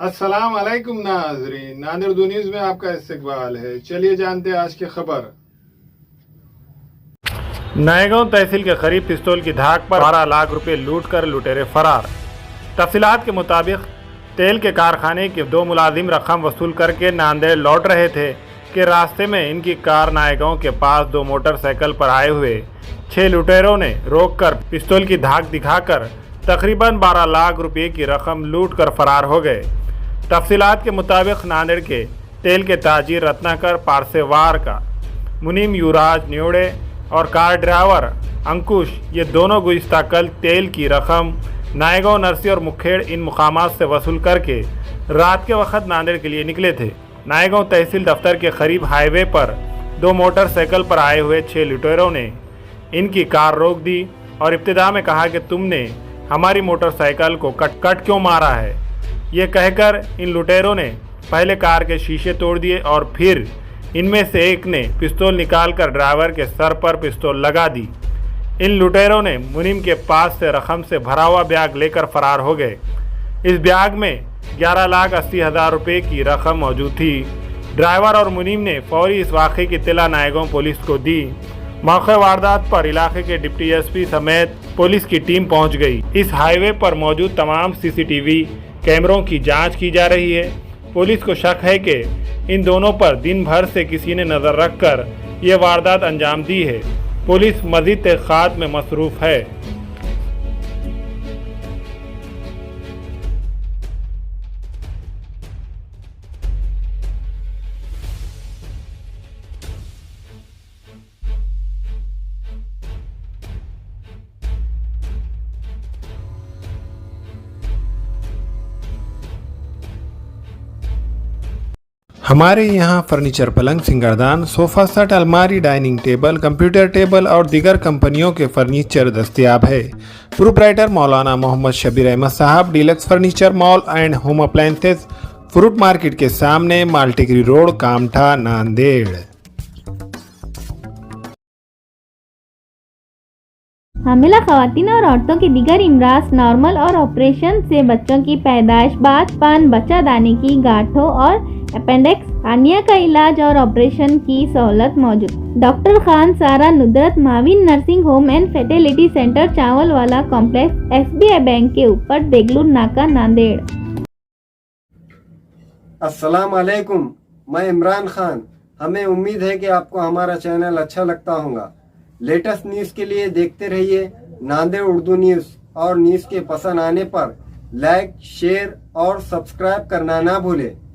अस्सलाम वालेकुम नाजरीन, नादिर उर्दू न्यूज में आपका इस्तकबाल है। चलिए जानते हैं आज की खबर। नयगांव तहसील के करीब पिस्तौल की धाक पर 12 लाख रुपए लूट कर लुटेरे फरार। तफसीलात के मुताबिक तेल के कारखाने के 2 मुलाजिम रकम वसूल करके नांदेड़ लौट रहे थे कि रास्ते में इनकी कार नायगांव के पास 2 मोटरसाइकिल पर आए हुए 6 लुटेरों ने रोककर पिस्तौल की धाक दिखाकर तकरीबन 12 लाख रुपए की रकम लूट कर फरार हो गए। तफसीलात के मुताबिक नांदेड़ के तेल के ताजिर रत्नाकर पारसेवार का मुनीम युवराज न्योड़े और कार ड्राइवर अंकुश ये दोनों गुज़िश्ता कल तेल की रकम नायगांव, नरसी और मुखेड़ इन मुकामात से वसूल करके रात के वक्त नांदेड़ के लिए निकले थे। नायगांव तहसील दफ्तर के करीब हाईवे पर 2 मोटरसाइकिल पर आए हुए 6 लुटेरों ने इनकी कार रोक दी और इब्तिदा में कहा कि तुमने हमारी मोटरसाइकिल को कट क्यों मारा है। ये कहकर इन लुटेरों ने पहले कार के शीशे तोड़ दिए और फिर इनमें से एक ने पिस्तौल निकालकर ड्राइवर के सर पर पिस्तौल लगा दी। इन लुटेरों ने मुनीम के पास से रकम से भरा हुआ बैग लेकर फरार हो गए। इस बैग में 11,80,000 रुपये की रकम मौजूद थी। ड्राइवर और मुनीम ने फौरी इस वाक़े की इत्तला नायगांव पुलिस को दी। मौके वारदात पर इलाके के डिप्टी एसपी समेत पुलिस की टीम पहुंच गई। इस हाईवे पर मौजूद तमाम सीसीटीवी कैमरों की जांच की जा रही है। पुलिस को शक है कि इन दोनों पर दिन भर से किसी ने नज़र रखकर ये वारदात अंजाम दी है। पुलिस मज़ीद तहक़ीक़ात में मसरूफ़ है। हमारे यहाँ फर्नीचर, पलंग, सिंगारदान, सोफ़ा सेट, अलमारी, डाइनिंग टेबल, कंप्यूटर टेबल और दीगर कंपनियों के फर्नीचर दस्तयाब है। प्रोप्राइटर मौलाना मोहम्मद शबीर अहमद साहब, deluxe furniture mall and home appliances, fruit market के सामने, माल्टिकरी रोड, कामठा, नांदेड़। हामिला ख़वातीन और औरतों की दीगर इमराज, नॉर्मल और ऑपरेशन से बच्चों की पैदाइश, बातपान, बच्चादानी की गांठों और अपेंडिक्स, हार्निया का इलाज और ऑपरेशन की सहूलत मौजूद। Doctor Khan Sara Nudrat Mavin nursing home and fertility centre, चावल वाला कॉम्प्लेक्स, SBI बैंक के ऊपर, देगलूर नाका, नांदेड़। अस्सलाम वालेकुम, मैं इमरान खान। हमें उम्मीद है कि आपको हमारा चैनल अच्छा लगता होगा। लेटेस्ट न्यूज़ के लिए देखते रहिए नांदेड़ उर्दू न्यूज़ और न्यूज़ के पसंद आने पर लाइक, शेयर और सब्सक्राइब करना ना भूलें।